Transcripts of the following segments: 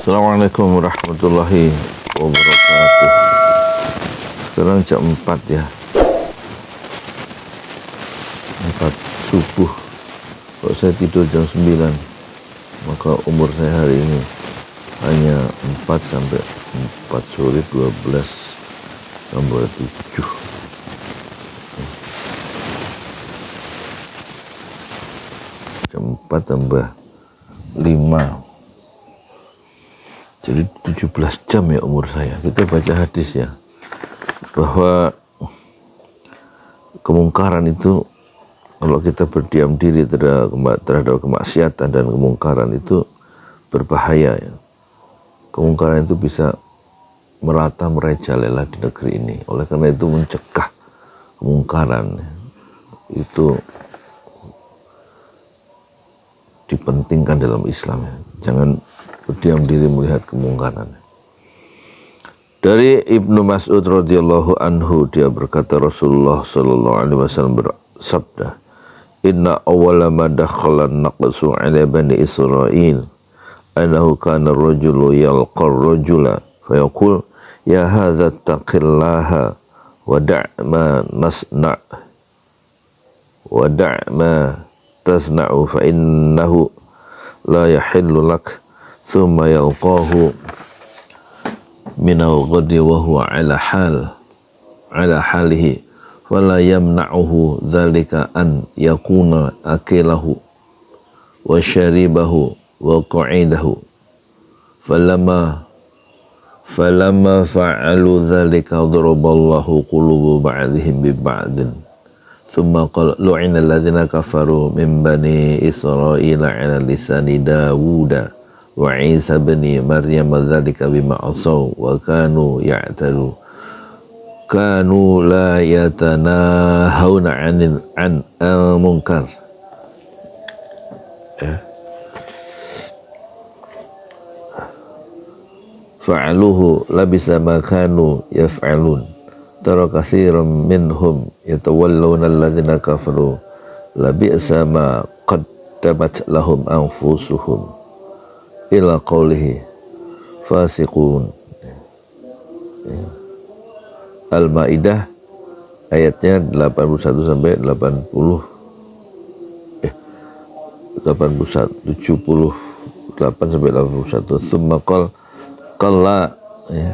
Assalamualaikum warahmatullahi wabarakatuh. Sekarang jam 4 ya, 4 subuh. Kalau saya tidur jam 9, maka umur saya hari ini hanya 4 sampai 4 sore, 12 tambah 7. Jam 4 tambah 5. Jadi 17 jam ya umur saya. Kita baca hadis ya, bahwa kemungkaran itu, kalau kita berdiam diri terhadap kemaksiatan dan kemungkaran itu berbahaya ya. Kemungkaran itu bisa merata merajalela di negeri ini. Oleh karena itu mencegah kemungkaran itu dipentingkan dalam Islam ya. Jangan berdiam diri melihat kemungkaran. Dari Ibnu Mas'ud radhiyallahu anhu, dia berkata, Rasulullah sallallahu alaihi wasallam bersabda, "Inna awwala ma dakhala an-naqsu 'ala bani Israil annahu kana ar-rajulu yalqa ar-rajula fa yaqul ya hadza taqillaha wa da' ma nasna' wa da' ma tasna'u fa innahu la yahillu lak." Thumma yalqahu minal ghadi wa huwa ala halihi wala yamna'uhu dhalika an yakuna akilahu wa syaribahu wa qa'idahu falamma fa'alu dhalika daraballahu qulubu ba'dihim bi ba'din thumma qala lu'ina alladhina kafaru min bani Israila ala lisani Dawuda wa Isa bin Maryam dzalika bima asaw wa kanu ya'talu kanu la yatanahawna 'an al-munkar. Fa'aluhu labisa ma kanu yaf'alun tara katsiran minhum yatawallawna alladhina kafaru labisa ma qaddamat lahum anfusuhum ila qawlihi fasiqun. Al-Maidah ayatnya 81 sampai 80 78 sampai 81. Tsumma qala ya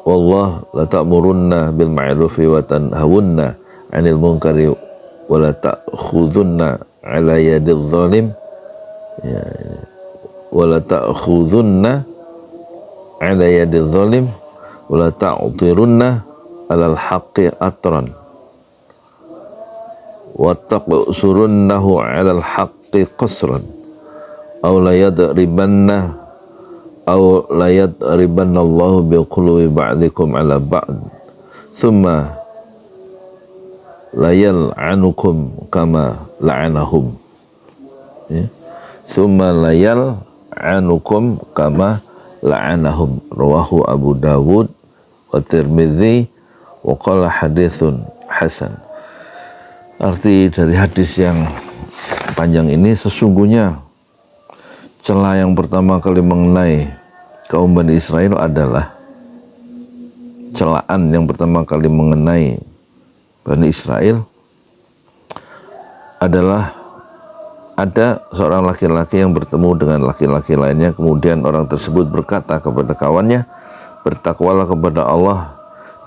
wallah la ta'murunna bil ma'rufi wa tanhawunna 'anil munkari wa la ta'khudunna 'ala yadidh zalim ya wala ta'khudunna 'ala yadidh zalim wala ta'tirunna 'alal haqqi atran wa taqsurunnahu 'alal haqqi qasran aw la yadribanna Allahu bi qulubi ba'dikum 'ala ba'd thumma la yal'anukum kama la'anahum ya thumma la anukum kama la'anahum. Rawahu Abu Dawud wa Tirmidzi wa qala haditsun hasan. Arti dari hadis yang panjang ini, sesungguhnya celah yang pertama kali mengenai kaum Bani Israel adalah celaan yang pertama kali mengenai Bani Israel adalah ada seorang laki-laki yang bertemu dengan laki-laki lainnya, kemudian orang tersebut berkata kepada kawannya, bertakwalah kepada Allah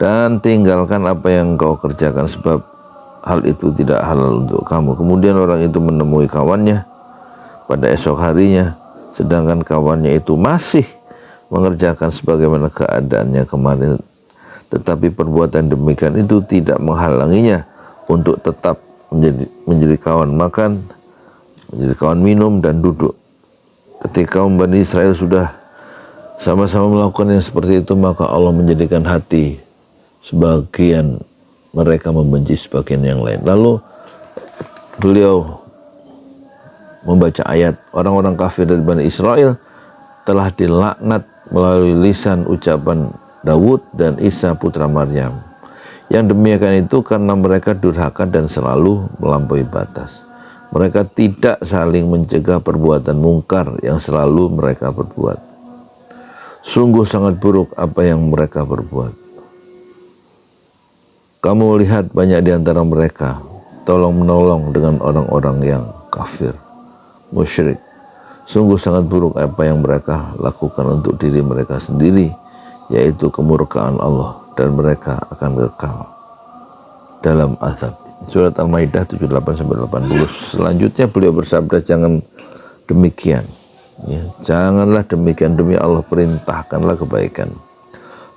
dan tinggalkan apa yang kau kerjakan sebab hal itu tidak halal untuk kamu. Kemudian orang itu menemui kawannya pada esok harinya, sedangkan kawannya itu masih mengerjakan sebagaimana keadaannya kemarin, tetapi perbuatan demikian itu tidak menghalanginya untuk tetap menjadi kawan makan, menjadi kawan minum dan duduk. Ketika kaum Bani Israel sudah sama-sama melakukan yang seperti itu, maka Allah menjadikan hati sebagian mereka membenci sebagian yang lain. Lalu beliau membaca ayat, orang-orang kafir dari Bani Israel telah dilaknat melalui lisan ucapan Dawud dan Isa putra Maryam. Yang demikian itu karena mereka durhaka dan selalu melampaui batas. Mereka tidak saling mencegah perbuatan mungkar yang selalu mereka perbuat. Sungguh sangat buruk apa yang mereka berbuat. Kamu lihat banyak di antara mereka tolong-menolong dengan orang-orang yang kafir, musyrik. Sungguh sangat buruk apa yang mereka lakukan untuk diri mereka sendiri, yaitu kemurkaan Allah, dan mereka akan kekal dalam azab. Surat Al-Maidah 78-80. Selanjutnya beliau bersabda, jangan demikian. Ya, janganlah demikian, demi Allah perintahkanlah kebaikan,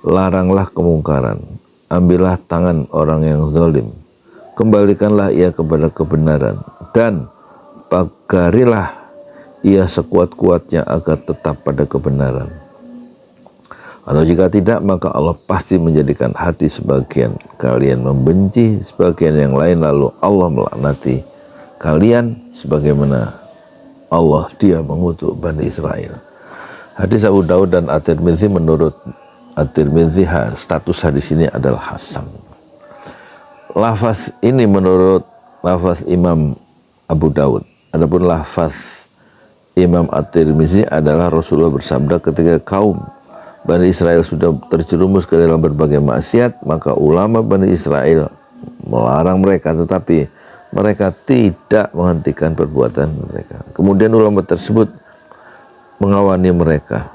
laranglah kemungkaran, ambillah tangan orang yang zalim, kembalikanlah ia kepada kebenaran, dan pagarilah ia sekuat-kuatnya agar tetap pada kebenaran. Atau jika tidak, maka Allah pasti menjadikan hati sebagian kalian membenci sebagian yang lain, lalu Allah melaknati kalian sebagaimana Allah dia mengutuk Bani Israel. Hadis Abu Daud dan At-Tirmidzi, menurut At-Tirmidzi status hadis ini adalah hasan. Lafaz ini menurut lafaz Imam Abu Daud. Adapun lafaz Imam At-Tirmidzi adalah Rasulullah bersabda, ketika kaum Bani Israel sudah terjerumus ke dalam berbagai maksiat, maka ulama Bani Israel melarang mereka, tetapi mereka tidak menghentikan perbuatan mereka. Kemudian ulama tersebut mengawani mereka,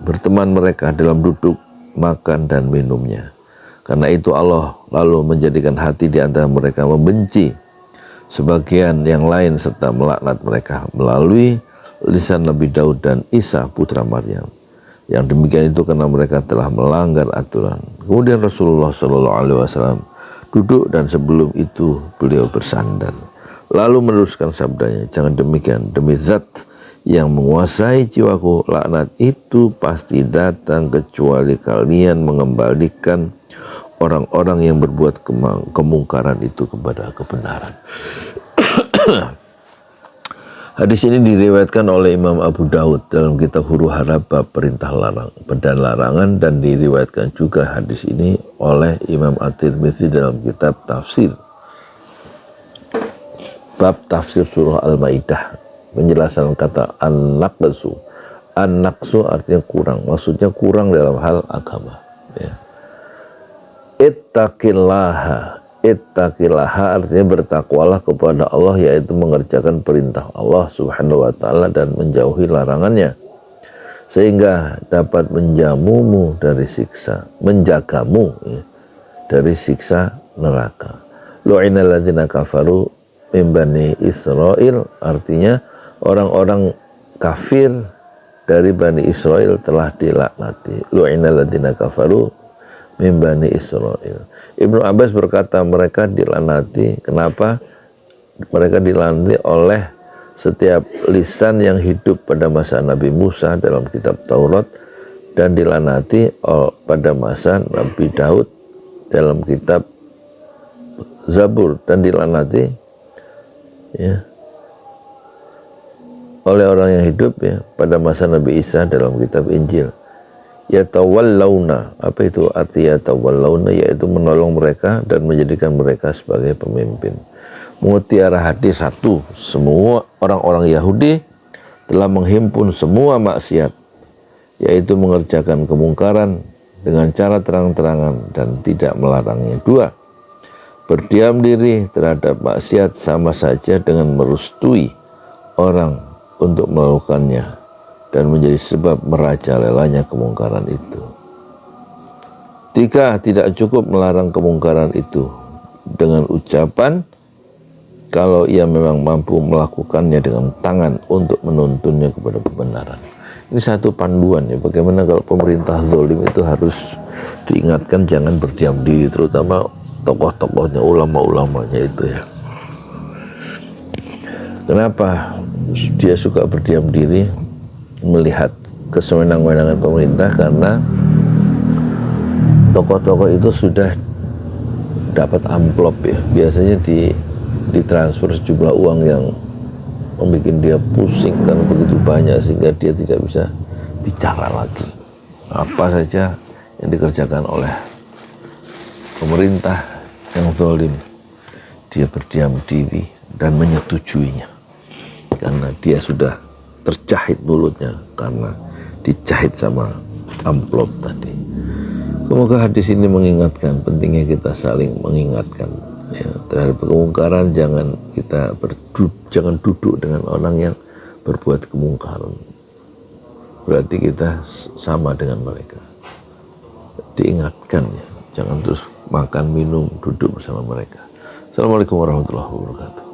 berteman mereka dalam duduk, makan, dan minumnya. Karena itu Allah lalu menjadikan hati di antara mereka membenci sebagian yang lain serta melaknat mereka melalui lisan Nabi Daud dan Isa putra Maryam. Yang demikian itu karena mereka telah melanggar aturan. Kemudian Rasulullah SAW duduk, dan sebelum itu beliau bersandar. Lalu meneruskan sabdanya, jangan demikian, demi zat yang menguasai jiwaku, laknat itu pasti datang kecuali kalian mengembalikan orang-orang yang berbuat kemungkaran itu kepada kebenaran. Hadis ini diriwayatkan oleh Imam Abu Daud dalam kitab Huru Hara bab perintah dan larangan, dan diriwayatkan juga hadis ini oleh Imam At-Tirmidzi dalam kitab tafsir bab tafsir surah Al-Maidah, menjelaskan kata an-naqsu. An-naqsu artinya kurang, maksudnya kurang dalam hal agama, ya. Ittaqillaha artinya bertakwalah kepada Allah, yaitu mengerjakan perintah Allah Subhanahu wa ta'ala dan menjauhi larangannya, sehingga dapat menjagamu dari siksa neraka. Lu'inal ladzina kafaru min bani Israil, artinya orang-orang kafir dari Bani Israel telah dilaknati. Lu'inal ladzina kafaru min bani Israil. Ibnu Abbas berkata, mereka dilanati. Kenapa? Mereka dilanati oleh setiap lisan yang hidup pada masa Nabi Musa dalam kitab Taurat, dan dilanati pada masa Nabi Daud dalam kitab Zabur, dan dilanati, ya, oleh orang yang hidup, ya, pada masa Nabi Isa dalam kitab Injil. Yatawallawna, apa itu arti yatawallawna? Yaitu menolong mereka dan menjadikan mereka sebagai pemimpin. Mutiara hadis 1, semua orang-orang Yahudi telah menghimpun semua maksiat, yaitu mengerjakan kemungkaran dengan cara terang-terangan dan tidak melarangnya. 2, berdiam diri terhadap maksiat sama saja dengan merestui orang untuk melakukannya dan menjadi sebab merajalelanya kemungkaran itu. 3, tidak cukup melarang kemungkaran itu dengan ucapan kalau ia memang mampu melakukannya dengan tangan untuk menuntunnya kepada kebenaran. Ini satu panduan, ya, bagaimana kalau pemerintah zalim itu harus diingatkan jangan berdiam diri, terutama tokoh-tokohnya, ulama-ulamanya itu, ya. Kenapa dia suka berdiam diri melihat kesewenang-wenangan pemerintah? Karena tokoh-tokoh itu sudah dapat amplop, ya, biasanya ditransfer sejumlah uang yang membuat dia pusing karena begitu banyak, sehingga dia tidak bisa bicara lagi. Apa saja yang dikerjakan oleh pemerintah yang zalim, dia berdiam diri dan menyetujuinya karena dia sudah terjahit mulutnya karena dijahit sama amplop tadi. Semoga hadis ini mengingatkan pentingnya kita saling mengingatkan ya, terhadap kemungkaran. Jangan duduk dengan orang yang berbuat kemungkaran. Berarti kita sama dengan mereka. Diingatkan ya, jangan terus makan minum duduk bersama mereka. Assalamualaikum warahmatullahi wabarakatuh.